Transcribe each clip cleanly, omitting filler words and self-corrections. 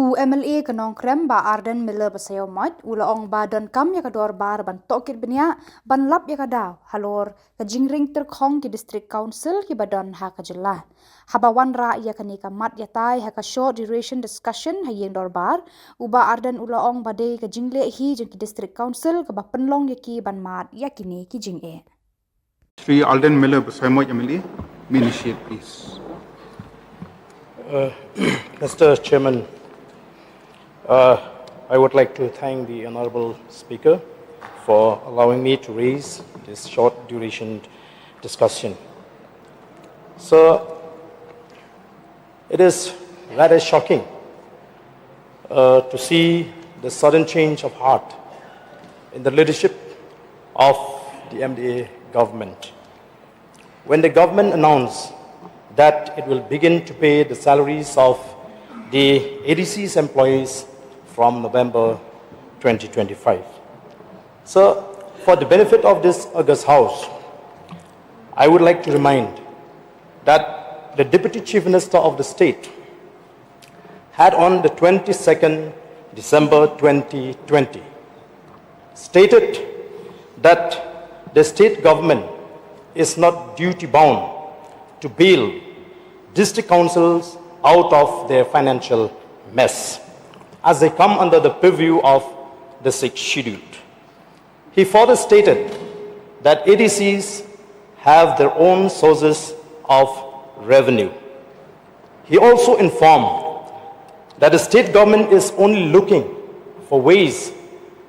MLA kanong krem ba Ardent Miller Basaiawmoit ulaong ba don kam ya kador bar ban Tohkit benya ban lap ya kadaw halor ka jingring Tyrkhong ki district council ki badon ha Khuborjylla habawan ra ya kanika mat ya tai ha ka short duration discussion ha yeng dor bar uba Ardent ulaong ba de ka jingle hi jeng ki district council ka ba penlong ya ki ban mat ya kini ki jing e Sri Ardent Miller Basaiawmoit MLA, initiate please. Mr. Chairman, I would like to thank the Honourable Speaker for allowing me to raise this short duration discussion. So, it is rather shocking to see the sudden change of heart in the leadership of the MDA government. When the government announced that it will begin to pay the salaries of the ADC's employees from November 2025. So, for the benefit of this August House, I would like to remind that the Deputy Chief Minister of the state had on the 22nd December 2020 stated that the state government is not duty-bound to bail district councils out of their financial mess as they come under the purview of the 6th schedule. He further stated that ADCs have their own sources of revenue. He also informed that the state government is only looking for ways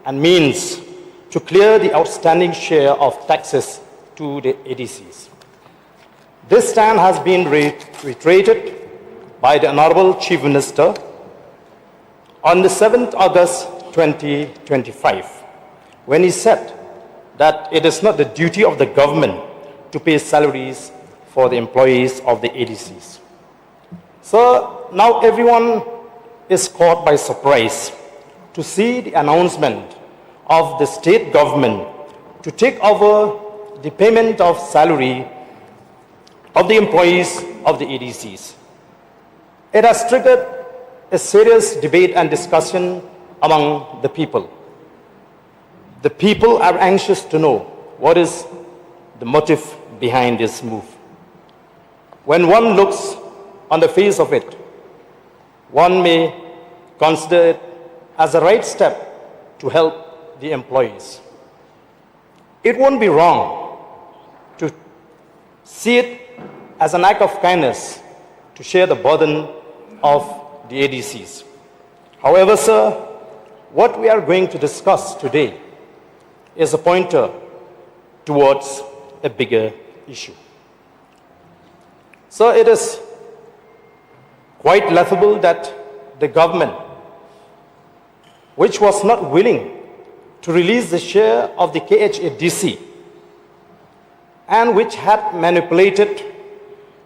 and means to clear the outstanding share of taxes to the ADCs. This stand has been reiterated by the Honourable Chief Minister on the 7th August 2025, when he said that it is not the duty of the government to pay salaries for the employees of the ADCs. So now everyone is caught by surprise to see the announcement of the state government to take over the payment of salary of the employees of the ADCs. It has triggered a serious debate and discussion among the people. The people are anxious to know what is the motive behind this move. When one looks on the face of it, one may consider it as a right step to help the employees. It won't be wrong to see it as an act of kindness to share the burden of the ADCs. However, sir, what we are going to discuss today is a pointer towards a bigger issue. So it is quite laughable that the government, which was not willing to release the share of the KHADC and which had manipulated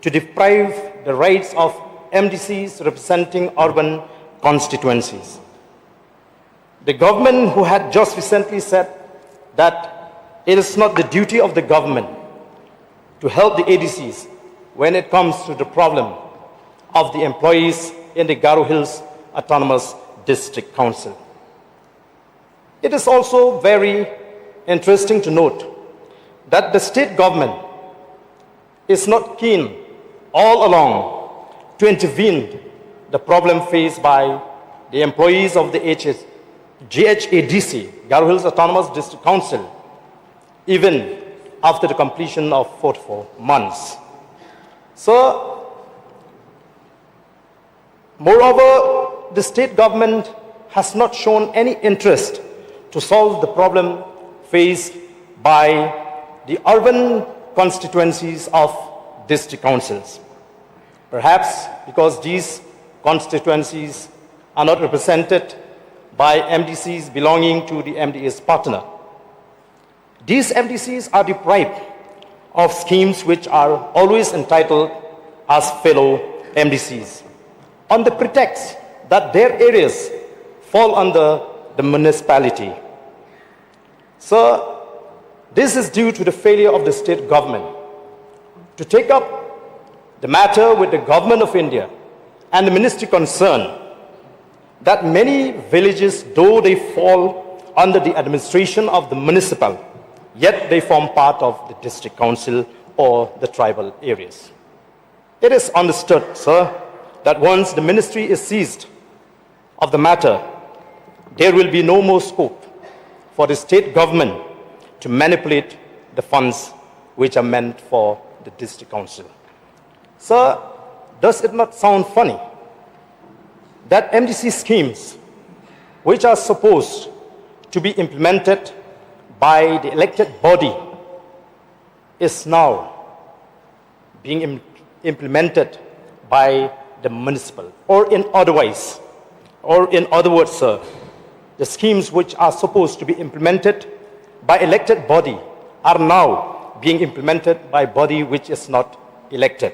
to deprive the rights of MDCs representing urban constituencies. The government who had just recently said that it is not the duty of the government to help the ADCs when it comes to the problem of the employees in the Garo Hills Autonomous District Council. It is also very interesting to note that the state government is not keen all along to intervene the problem faced by the employees of the GHADC, Garo Hills Autonomous District Council, even after the completion of 44 months. So, moreover, the state government has not shown any interest to solve the problem faced by the urban constituencies of district councils. Perhaps because these constituencies are not represented by MDCs belonging to the MDA's partner. These MDCs are deprived of schemes which are always entitled as fellow MDCs, on the pretext that their areas fall under the municipality. So, this is due to the failure of the state government to take up the matter with the government of India and the ministry concerned that many villages, though they fall under the administration of the municipal, yet they form part of the district council or the tribal areas. It is understood, sir, that once the ministry is seized of the matter, there will be no more scope for the state government to manipulate the funds which are meant for the district council. Sir, does it not sound funny that MDC schemes which are supposed to be implemented by the elected body is now being implemented by the municipal, or in other words, sir, the schemes which are supposed to be implemented by elected body are now being implemented by body which is not elected.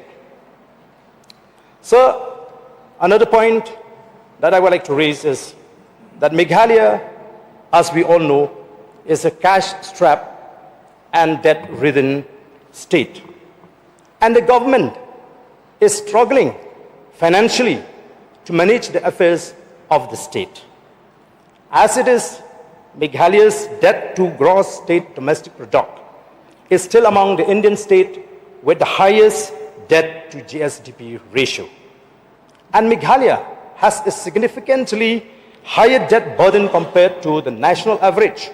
So, another point that I would like to raise is that Meghalaya, as we all know, is a cash-strapped and debt-ridden state. And the government is struggling financially to manage the affairs of the state. As it is, Meghalaya's debt to gross state domestic product is still among the Indian states with the highest debt to GSDP ratio. And Meghalaya has a significantly higher debt burden compared to the national average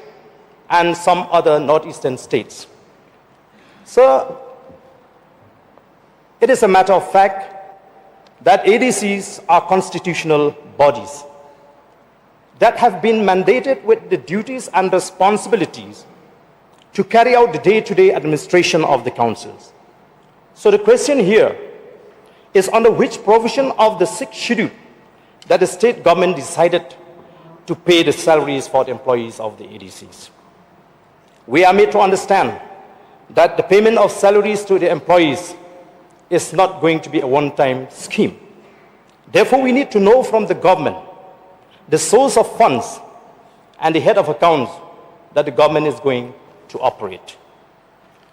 and some other northeastern states. So, it is a matter of fact that ADCs are constitutional bodies that have been mandated with the duties and responsibilities to carry out the day-to-day administration of the councils. So the question here is under which provision of the 6th schedule that the state government decided to pay the salaries for the employees of the ADCs. We are made to understand that the payment of salaries to the employees is not going to be a one-time scheme. Therefore, we need to know from the government the source of funds and the head of accounts that the government is going to operate.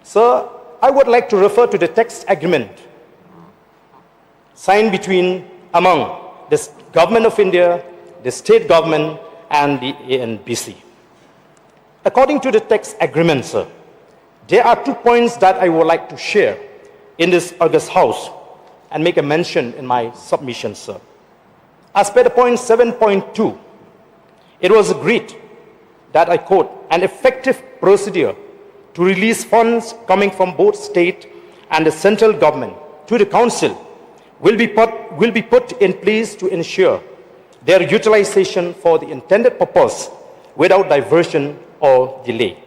So, I would like to refer to the text agreement signed among the Government of India, the state government, and the ANBC. According to the text agreement, sir, there are 2 points that I would like to share in this August House and make a mention in my submission, sir. As per the point 7.2, it was agreed that, I quote, an effective procedure to release funds coming from both state and the central government to the council will be put in place to ensure their utilization for the intended purpose without diversion or delay.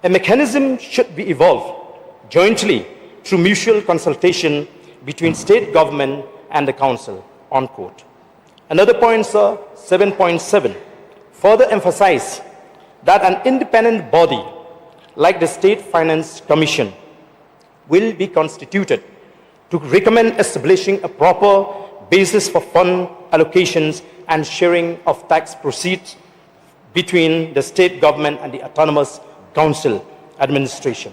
A mechanism should be evolved jointly through mutual consultation between state government and the council, unquote. Another point, sir, 7.7, further emphasize that an independent body like the State Finance Commission will be constituted to recommend establishing a proper basis for fund allocations and sharing of tax proceeds between the state government and the autonomous council administration.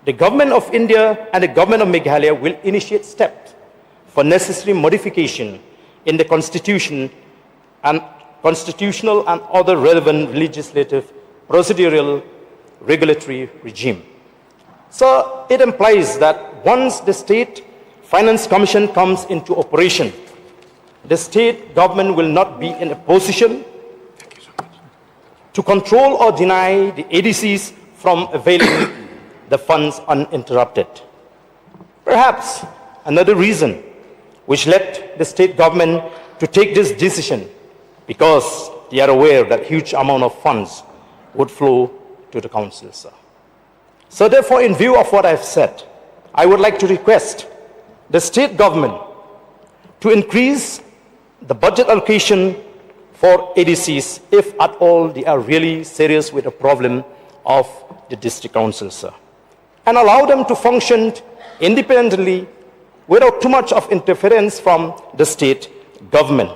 The government of India and the government of Meghalaya will initiate steps for necessary modification in the constitutional and other relevant legislative, procedural, regulatory regime. So it implies that once the State Finance Commission comes into operation, the state government will not be in a position to control or deny the ADCs from availing the funds uninterrupted. Perhaps another reason which led the state government to take this decision because they are aware that huge amount of funds would flow to the council, sir. So therefore, in view of what I've said, I would like to request the state government to increase the budget allocation for ADCs if at all they are really serious with the problem of the district council, sir, and allow them to function independently without too much of interference from the state government.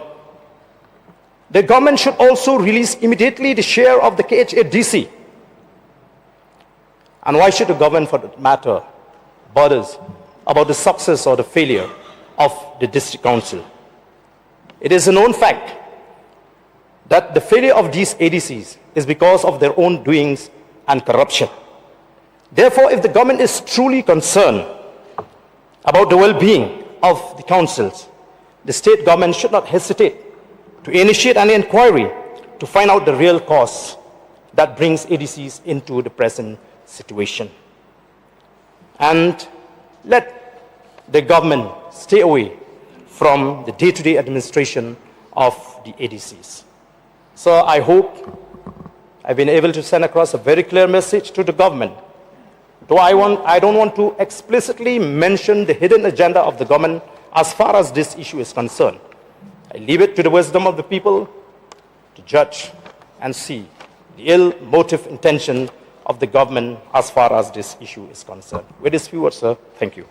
The government should also release immediately the share of the KHADC. And why should the government, for that matter, bothers about the success or the failure of the district council? It is a known fact that the failure of these ADCs is because of their own doings and corruption. Therefore, if the government is truly concerned about the well-being of the councils, the state government should not hesitate to initiate an inquiry to find out the real cause that brings ADCs into the present situation. And let the government stay away from the day-to-day administration of the ADCs. So I hope I've been able to send across a very clear message to the government. Though I don't want to explicitly mention the hidden agenda of the government as far as this issue is concerned. I leave it to the wisdom of the people to judge and see the ill motive intention of the government as far as this issue is concerned. With this few words, sir, thank you.